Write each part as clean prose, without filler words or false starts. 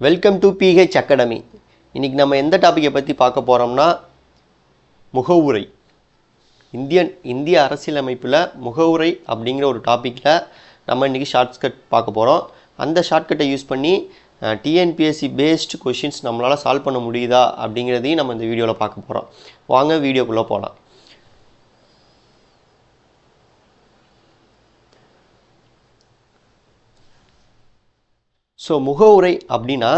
Welcome to pH academy. இன்றைக்கி நம்ம எந்த டாப்பிக்கை பற்றி பார்க்க போகிறோம்னா முகவுரை. இந்திய அரசியலமைப்பில் முகவுரை அப்படிங்கிற ஒரு டாப்பிக்கில் நம்ம இன்றைக்கி ஷார்ட்கட் பார்க்க போகிறோம். அந்த ஷார்ட்கட்டை யூஸ் பண்ணி டிஎன்பிஎஸ்சி பேஸ்டு கொஷின்ஸ் நம்மளால் சால்வ் பண்ண முடியுதா அப்படிங்கிறதையும் நம்ம இந்த வீடியோவில் பார்க்க போகிறோம். வாங்க வீடியோக்குள்ளே போகலாம். ஸோ முகவுரை அப்படின்னா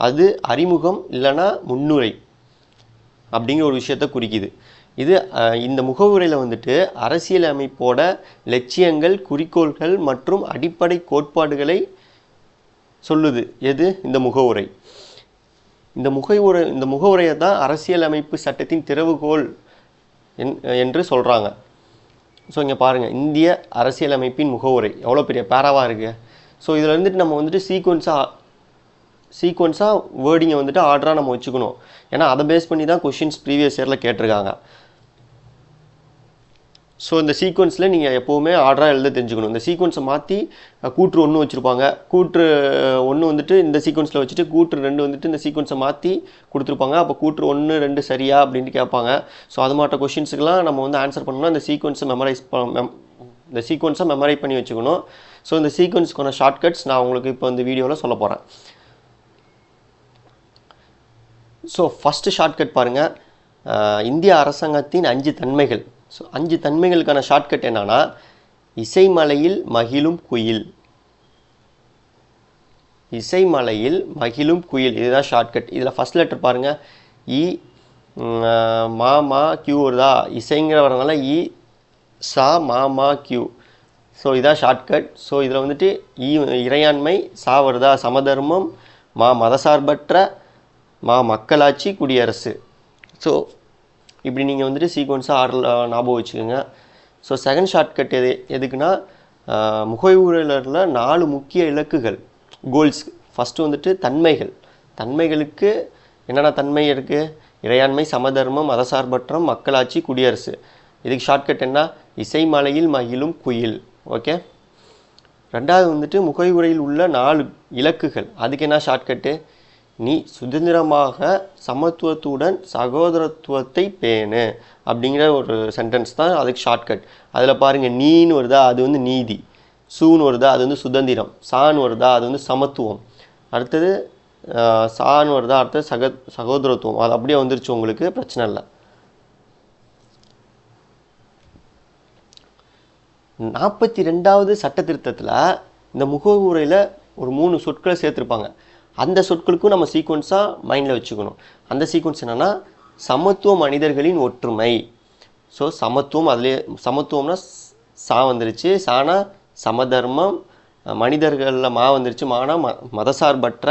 அது அறிமுகம் இல்லைன்னா முன்னுரை அப்படிங்கிற ஒரு விஷயத்தை குறிக்குது. இந்த முகவுரையில் வந்துட்டு அரசியல் அமைப்போட லட்சியங்கள், குறிக்கோள்கள் மற்றும் அடிப்படை கோட்பாடுகளை சொல்லுது. இந்த முகவுரை. இந்த முகவுரையை தான் அரசியல் அமைப்பு சட்டத்தின் திறவுகோல் என்று சொல்கிறாங்க. ஸோ இங்கே பாருங்கள், இந்திய அரசியலமைப்பின் முகவுரை எவ்வளோ பெரிய பேராவாக இருக்குது. ஸோ இதில் வந்துட்டு நம்ம வந்துட்டு சீக்வன்ஸாக வேர்டிங்கை வந்துட்டு ஆர்டராக நம்ம வச்சுக்கணும். ஏன்னா அதை பேஸ் பண்ணி தான் கொஷின்ஸ் ப்ரீவியஸ் இயரில் கேட்டிருக்காங்க. ஸோ இந்த சீக்வன்ஸில் நீங்கள் எப்போவுமே ஆர்டராக எழுத தெரிஞ்சுக்கணும். இந்த சீக்வன்ஸை மாற்றி கூற்று 1 வச்சுருப்பாங்க. கூற்று 1 வந்துட்டு இந்த சீக்வன்ஸில் வச்சுட்டு கூற்று 2 வந்துட்டு இந்த சீக்வன்ஸை மாற்றி கொடுத்துருப்பாங்க. அப்போ கூற்று 1, 2 சரியா அப்படின்ட்டு கேட்பாங்க. ஸோ அது மாட்ட கொஷின்ஸுக்கெலாம் நம்ம வந்து ஆன்சர் பண்ணணும்னா இந்த சீக்வன்ஸை மெமரைஸ் பண்ணி வச்சுக்கணும். ஸோ இந்த சீக்வன்ஸுக்கான ஷார்ட்கட்ஸ் நான் உங்களுக்கு இப்போ இந்த வீடியோவில் சொல்ல போகிறேன். ஸோ ஃபஸ்ட்டு ஷார்ட்கட் பாருங்கள், இந்திய அரசாங்கத்தின் 5 தன்மைகள். ஸோ 5 தன்மைகளுக்கான ஷார்ட்கட் என்னன்னா, இசைமலையில் மகிழும் குயில். இசைமலையில் மகிழும் குயில், இதுதான் ஷார்ட்கட். இதில் ஃபஸ்ட் லெட்டர் பாருங்கள், இ, மா கியூ வருதா, இசைங்கிற வரனால இ, சா, மா கியூ. ஸோ இதான் ஷார்ட்கட். ஸோ இதில் வந்துட்டு இறையாண்மை, சா வருதா, சமதர்மம், மதசார்பற்ற, மக்களாட்சி, குடியரசு. ஸோ இப்படி நீங்கள் வந்துட்டு சீக்வன்ஸாக ஆர்டர் ஞாபகம் வச்சுக்கோங்க. ஸோ செகண்ட் ஷார்ட்கட் எதுக்குன்னா, முகவுரையில் 4 முக்கிய இலக்குகள், கோல்ஸ். ஃபஸ்ட்டு வந்துட்டு தன்மைகளுக்கு என்னென்ன தன்மை இருக்குது? இறையாண்மை, சமதர்மம், மதசார்பற்றம், மக்களாட்சி, குடியரசு. இதுக்கு ஷார்ட்கட் என்ன? இசைமலையில் மகிழும் குயில். ஓகே. ரெண்டாவது வந்துட்டு முகவுரையில் உள்ள 4 இலக்குகள், அதுக்கு என்ன ஷார்ட்கட்டு? நீ சுதந்திரமாக சமத்துவத்துடன் சகோதரத்துவத்தை பேணு அப்படிங்கிற ஒரு சென்டென்ஸ் தான் அதுக்கு ஷார்ட்கட். அதில் பாருங்கள், நீன்னு வருதா, அது வந்து நீதி. சூன்னு வருதா, அது வந்து சுதந்திரம். சான்னு வருதா, அது வந்து சமத்துவம். அடுத்தது சான்னு வருதா, அடுத்தது சகோதரத்துவம். அது அப்படியே வந்துருச்சு, உங்களுக்கு பிரச்சனை இல்லை. 42வது சட்ட திருத்தத்தில் இந்த முகவுரையில் ஒரு 3 சொற்களை சேர்த்துருப்பாங்க. அந்த சொற்களுக்கும் நம்ம சீக்வன்ஸாக மைண்டில் வச்சுக்கணும். அந்த சீக்வன்ஸ் என்னென்னா, சமத்துவ மனிதர்களின் ஒற்றுமை. ஸோ சமத்துவம், அதிலே சமத்துவம்னா சா வந்துருச்சு, சானா சமதர்மம், மனிதர்களில் வந்துருச்சு, மதசார்பற்ற,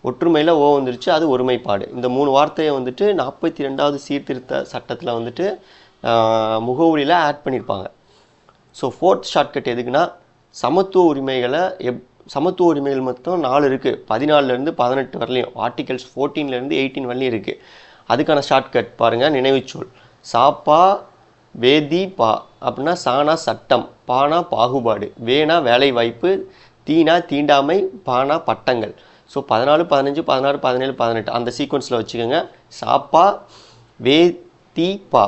ஒற்றுமையில் ஓ வந்துருச்சு, அது ஒருமைப்பாடு. இந்த 3 வார்த்தையை வந்துட்டு 42வது சீர்திருத்த சட்டத்தில் வந்துட்டு முகவுரையில் ஆட் பண்ணியிருப்பாங்க. ஸோ ஃபோர்த் ஷார்ட்கட் எதுக்குன்னா, சமத்துவ உரிமைகள் மொத்தம் 4 இருக்குது. 14லேருந்து 18 வரலையும், ஆர்டிகல்ஸ் 14லேருந்து 18 வரலையும் இருக்குது. அதுக்கான ஷார்ட்கட் பாருங்கள், நினைவுச்சொல். சாப்பா வேதி பா அப்படின்னா, சானா சட்டம், பானா பாகுபாடு, வேணா வேலை வாய்ப்பு, தீனா தீண்டாமை, பானா பட்டங்கள். ஸோ 14, 15, 16, 17, 18 அந்த சீக்வன்ஸில் வச்சுக்கோங்க. சாப்பா வேதி பா.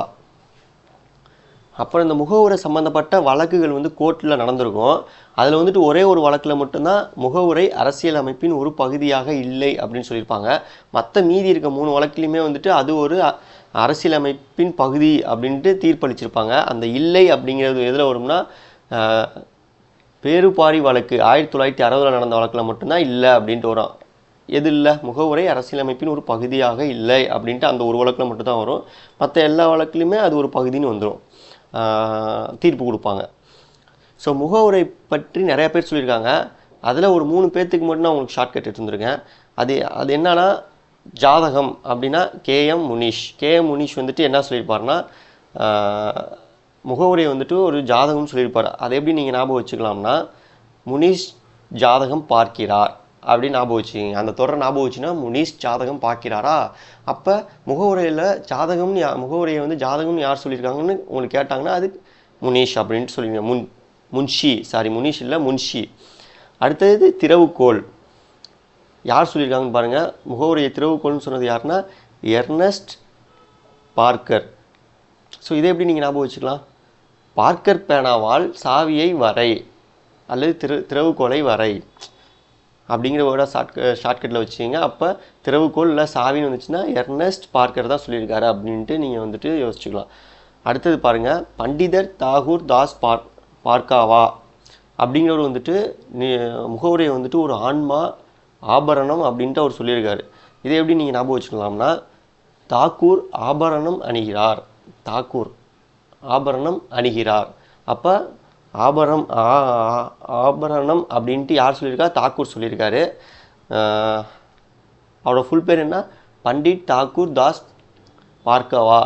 அப்புறம் இந்த முகவுரை சம்மந்தப்பட்ட வழக்குகள் வந்து கோர்ட்டில் நடந்திருக்கும். அதில் வந்துட்டு ஒரே ஒரு வழக்கில் மட்டும்தான் முகவுரை அரசியல் அமைப்பின் ஒரு பகுதியாக இல்லை அப்படின்னு சொல்லியிருப்பாங்க. மற்ற மீதி இருக்க 3 வழக்கிலையுமே வந்துட்டு அது ஒரு அரசியல் அமைப்பின் பகுதி அப்படின்ட்டு தீர்ப்பளிச்சிருப்பாங்க. அந்த இல்லை அப்படிங்கிறது எதில் வரும்னா, பேருபாரி வழக்கு 1960 நடந்த வழக்கில் மட்டும்தான் இல்லை அப்படின்ட்டு வரும். எது இல்லை? முகவுரை அரசியலமைப்பின் ஒரு பகுதியாக இல்லை அப்படின்ட்டு அந்த ஒரு வழக்கில் மட்டும்தான் வரும். மற்ற எல்லா வழக்குலையுமே அது ஒரு பகுதின்னு வந்துடும், தீர்ப்பு கொடுப்பாங்க. ஸோ முகவுரை பற்றி நிறைய பேர் சொல்லியிருக்காங்க. அதில் ஒரு 3 பேர்த்துக்கு மட்டும் நான் உங்களுக்கு ஷார்ட்கட் எடுத்துருக்கேன். அது என்னன்னா, ஜாதகம் அப்படின்னா கேஎம் முனீஷ் வந்துட்டு என்ன சொல்லியிருப்பாருன்னா, முகவுரை வந்துட்டு ஒரு ஜாதகம்னு சொல்லியிருப்பார். அதை எப்படி நீங்கள் ஞாபகம் வச்சுக்கலாம்னா, முனீஷ் ஜாதகம் பார்க்கிறார் அப்படின்னு ஞாபகம் வச்சுக்கிங்க. அந்த தொடர் ஞாபகம் வச்சுன்னா, முனீஷ் ஜாதகம் பார்க்கிறாரா, அப்போ முகவுரையை வந்து ஜாதகம்னு யார் சொல்லியிருக்காங்கன்னு உங்களுக்கு கேட்டாங்கன்னா அது முனீஷ் அப்படின்ட்டு சொல்லுவீங்க. முன்ஷி இல்லை, முன்ஷி. அடுத்தது திறவுகோல். யார் சொல்லியிருக்காங்கன்னு பாருங்கள். முகவுரையை திறவுகோல்னு சொன்னது யாருன்னா எர்னஸ்ட் பார்க்கர். ஸோ இதை எப்படி நீங்கள் ஞாபகம் வச்சுக்கலாம்? பார்க்கர் பேனாவால் சாவியை வரை அல்லது திறவுகோலை வரை அப்படிங்கிற வேர்டாக ஷார்ட்கட்டில் வச்சுக்கிங்க. அப்போ திறவுகோல் இல்லை சாவின்னு வந்துச்சுன்னா எர்னஸ்ட் பார்க்கர் தான் சொல்லியிருக்காரு அப்படின்ட்டு நீங்கள் வந்துட்டு யோசிச்சுக்கலாம். அடுத்தது பாருங்கள், பண்டிதர் தாகூர் தாஸ் பார்க்காவா அப்படிங்கிறவர் வந்துட்டு முகவுரையை வந்துட்டு ஒரு ஆன்மா ஆபரணம் அப்படின்ட்டு அவர் சொல்லியிருக்காரு. இதை எப்படி நீங்கள் ஞாபகம் வச்சுக்கலாம்னா தாக்கூர் ஆபரணம் அணிகிறார், தாக்கூர் ஆபரணம் அணிகிறார். அப்போ ஆபரணம் அப்படின்ட்டு யார் சொல்லியிருக்கா? தாக்கூர் சொல்லியிருக்காரு. அவரோட ஃபுல் பேர் என்ன? பண்டிட் தாக்கூர் தாஸ் பார்க்கவா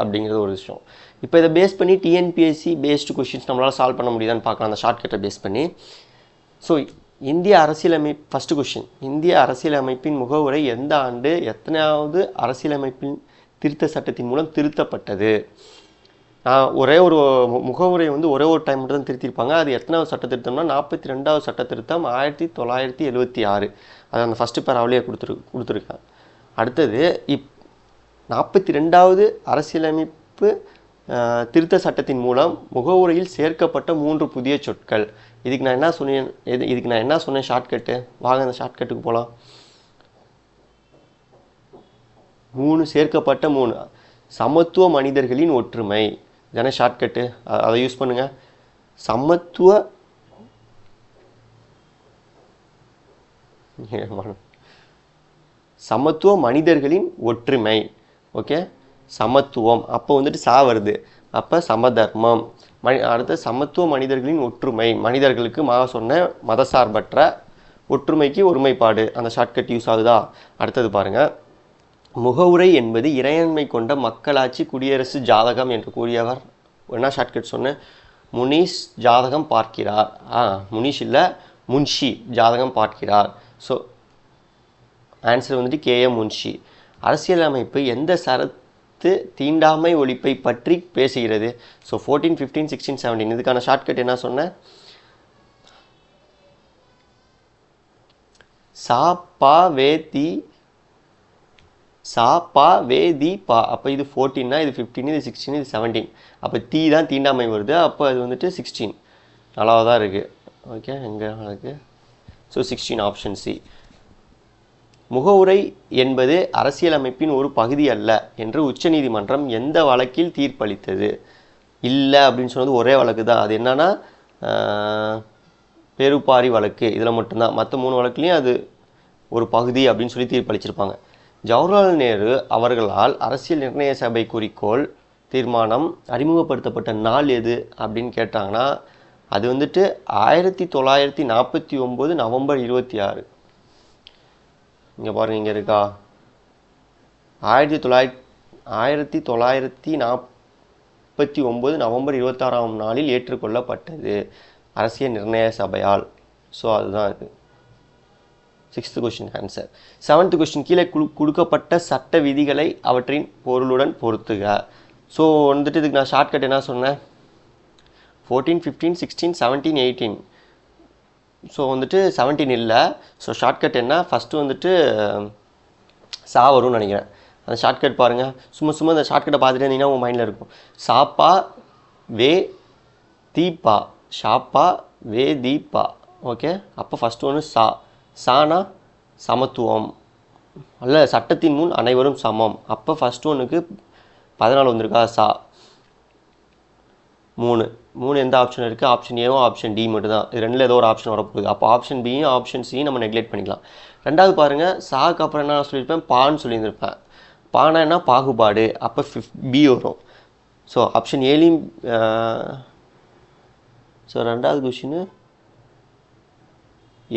அப்படிங்கிறது ஒரு விஷயம். இப்போ இதை பேஸ் பண்ணி டிஎன்பிஎஸ்சி பேஸ்டு கொஷின்ஸ் நம்மளால் சால்வ் பண்ண முடியுதான்னு பார்க்கலாம் அந்த ஷார்ட்கட்டை பேஸ் பண்ணி. ஸோ இந்திய அரசியலமைப்பு ஃபஸ்ட்டு கொஷின், இந்திய அரசியலமைப்பின் முகவுரை எந்த ஆண்டு எத்தனையாவது அரசியலமைப்பின் திருத்த சட்டத்தின் மூலம் திருத்தப்பட்டது? ஒரே ஒரு முகவுரை வந்து ஒரே ஒரு டைம் மட்டும் தான் திருத்திருப்பாங்க. அது எத்தனாவது சட்ட திருத்தம்னா 42வது சட்ட திருத்தம் 1976. அது அந்த ஃபஸ்ட்டு பேராவிலேயே கொடுத்துருக்காங்க. அடுத்தது 42வது அரசியலமைப்பு திருத்த சட்டத்தின் மூலம் முகவுரையில் சேர்க்கப்பட்ட 3 புதிய சொற்கள். இதுக்கு நான் என்ன சொன்னேன் ஷார்ட்கட்டு? வாங்க அந்த ஷார்ட்கட்டுக்கு போகலாம். 3 சேர்க்கப்பட்ட 3 சமத்துவ மனிதர்களின் ஒற்றுமை தானே ஷார்ட்கட்டு. அதை யூஸ் பண்ணுங்கள். சமத்துவ மனிதர்களின் ஒற்றுமை. ஓகே, சமத்துவம் அப்போ வந்துட்டு சா வருது. அப்போ சமதர்மம். அடுத்த சமத்துவ மனிதர்களின் ஒற்றுமை, மனிதர்களுக்கு சொன்ன மதசார்பற்ற, ஒற்றுமைக்கு ஒருமைப்பாடு. அந்த ஷார்ட்கட் யூஸ் ஆகுதா? அடுத்தது பாருங்கள், முகவுரை என்பது இறையாண்மை கொண்ட மக்களாட்சி குடியரசு ஜாதகம் என்று கூறியவர் என்ன ஷார்ட்கட் சொன்னேன்? முனிஷ் ஜாதகம் பார்க்கிறார். முனிஷ் இல்லை, முன்ஷி ஜாதகம் பார்க்கிறார். ஸோ ஆன்சர் வந்துட்டு கேஎம் முன்ஷி. அரசியலமைப்பு எந்த சரத்து தீண்டாமை ஒழிப்பை பற்றி பேசுகிறது? ஸோ 14, 15, 16, 17 இதுக்கான ஷார்ட்கட் என்ன சொன்னேன்? சா பா வே தி சா பா வே தி பா. அப்போ இது 14னா இது 15, இது 16, இது 17. அப்போ தீ தான் தீண்டாமை வருது. அப்போ அது வந்துட்டு 16 நல்லா தான் இருக்குது. ஓகே, எங்கே இருக்குது? So 16 option C. முகவுரை என்பது அரசியலமைப்பின் ஒரு பகுதி அல்ல என்று உச்சநீதிமன்றம் எந்த வழக்கில் தீர்ப்பளித்தது? இல்லை அப்படின்னு சொன்னது ஒரே வழக்கு தான். அது என்னன்னா பெருப்பாரி வழக்கு. இதில் மட்டும்தான். மற்ற 3 வழக்குலையும் அது ஒரு பகுதி அப்படின்னு சொல்லி தீர்ப்பளிச்சிருப்பாங்க. ஜவஹர்லால் நேரு அவர்களால் அரசியல் நிர்ணய சபை குறிக்கோள் தீர்மானம் அறிமுகப்படுத்தப்பட்ட நாள் எது அப்படின்னு கேட்டாங்கன்னா அது வந்துட்டு 1949 நவம்பர் 26. இங்கே பாருங்கள், இங்கே இருக்கா? 1949 நவம்பர் 26ஆம் நாளில் ஏற்றுக்கொள்ளப்பட்டது அரசியல் நிர்ணய சபையால். ஸோ அதுதான் இது. 6th question answer. 7th question, கீழே கொடுக்கப்பட்ட சட்ட விதிகளை அவற்றின் பொருளுடன் பொருத்துக. ஸோ வந்துட்டு இதுக்கு நான் ஷார்ட்கட் என்ன சொன்னேன்? 14, 15, 16, 17, 18. ஸோ வந்துட்டு 17 இல்லை. ஸோ ஷார்ட்கட் என்ன? ஃபஸ்ட்டு வந்துட்டு சா வரும்னு நினைக்கிறேன். அந்த ஷார்ட்கட் பாருங்கள். சும்மா அந்த ஷார்ட்கட்டை பார்த்துட்டு இருந்தீங்கன்னா உங்கள் மைண்டில் இருக்கும். சாப்பா வே தீப்பா, ஷாப்பா வே தீப்பா. ஓகே, அப்போ ஃபஸ்ட்டு ஒன்று சானா சமத்துவம் அல்ல, சட்டத்தின் முன் அனைவரும் சமம். அப்போ ஃபஸ்ட்டு ஒன்றுக்கு 14 வந்திருக்கா? சா. 3 எந்த ஆப்ஷன் இருக்குது? ஆப்ஷன் ஏவும் ஆப்ஷன் டி மட்டும் தான். இது ரெண்டில் ஏதோ ஒரு ஆப்ஷன் வரப்போகுது. அப்போ ஆப்ஷன் பியும் ஆப்ஷன் சியும் நம்ம நெக்லெக்ட் பண்ணிக்கலாம். ரெண்டாவது பாருங்கள், சாக்கு அப்புறம் என்ன சொல்லியிருப்பேன்? பான்னு சொல்லியிருந்திருப்பேன். பானா என்ன? பாகுபாடு. அப்போ பி வரும். ஸோ ஆப்ஷன் ஏலையும். ஸோ ரெண்டாவது கொஷின்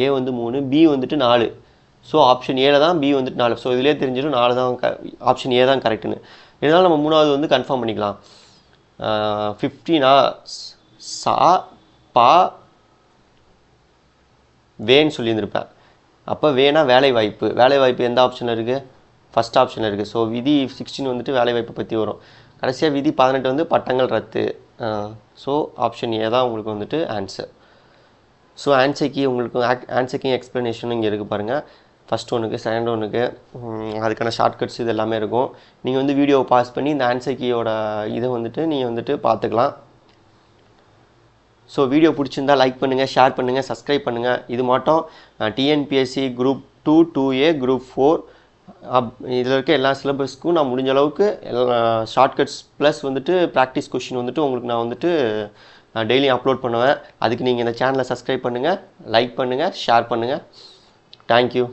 ஏ வந்து 3, பி வந்துட்டு 4. ஸோ ஆப்ஷன் ஏல தான், பி வந்துட்டு 4. ஸோ இதிலே தெரிஞ்சிடும் 4 தான் ஆப்ஷன் ஏ தான் கரெக்டுன்னு. இதனால் நம்ம 3வது வந்து கன்ஃபார்ம் பண்ணிக்கலாம். 15 சா பா வேன்னு சொல்லியிருந்திருப்பேன். அப்போ வேணா வேலைவாய்ப்பு. வேலைவாய்ப்பு எந்த ஆப்ஷனில் இருக்குது? ஃபஸ்ட் ஆப்ஷனில் இருக்குது. ஸோ விதி 16 வந்துட்டு வேலைவாய்ப்பை பற்றி வரும். கடைசியாக விதி 18 வந்து பட்டங்கள் ரத்து. ஸோ ஆப்ஷன் ஏ தான் உங்களுக்கு வந்துட்டு ஆன்சர். ஸோ ஆன்சர் கீ உங்களுக்கு ஆன்சர் கீ எக்ஸ்ப்ளனேஷன் இங்கே இருக்குது பாருங்கள். ஃபஸ்ட் ஒன்றுக்கு செகண்ட் ஒன்றுக்கு அதுக்கான ஷார்ட்கட்ஸ் இது எல்லாமே இருக்கும். நீங்கள் வந்து வீடியோவை பாஸ் பண்ணி இந்த ஆன்சர் கீயோட இதை வந்துட்டு நீங்கள் வந்துட்டு பார்த்துக்கலாம். ஸோ வீடியோ பிடிச்சிருந்தா லைக் பண்ணுங்கள், ஷேர் பண்ணுங்கள், சப்ஸ்கிரைப் பண்ணுங்கள். இது மட்டும் டிஎன்பிஎஸ்சி குரூப் 2, 2A, குரூப் 4 இதில் இருக்க எல்லா சிலபஸ்க்கும் நான் முடிஞ்ச அளவுக்கு எல்லா ஷார்ட்கட்ஸ் ப்ளஸ் வந்துட்டு ப்ராக்டிஸ் கொஷின் வந்துட்டு உங்களுக்கு நான் வந்துட்டு டெய்லியும் அப்லோட் பண்ணுவேன். அதுக்கு நீங்கள் இந்த சேனலை சப்ஸ்கிரைப் பண்ணுங்கள், லைக் பண்ணுங்கள், ஷேர் பண்ணுங்கள். தேங்க்யூ.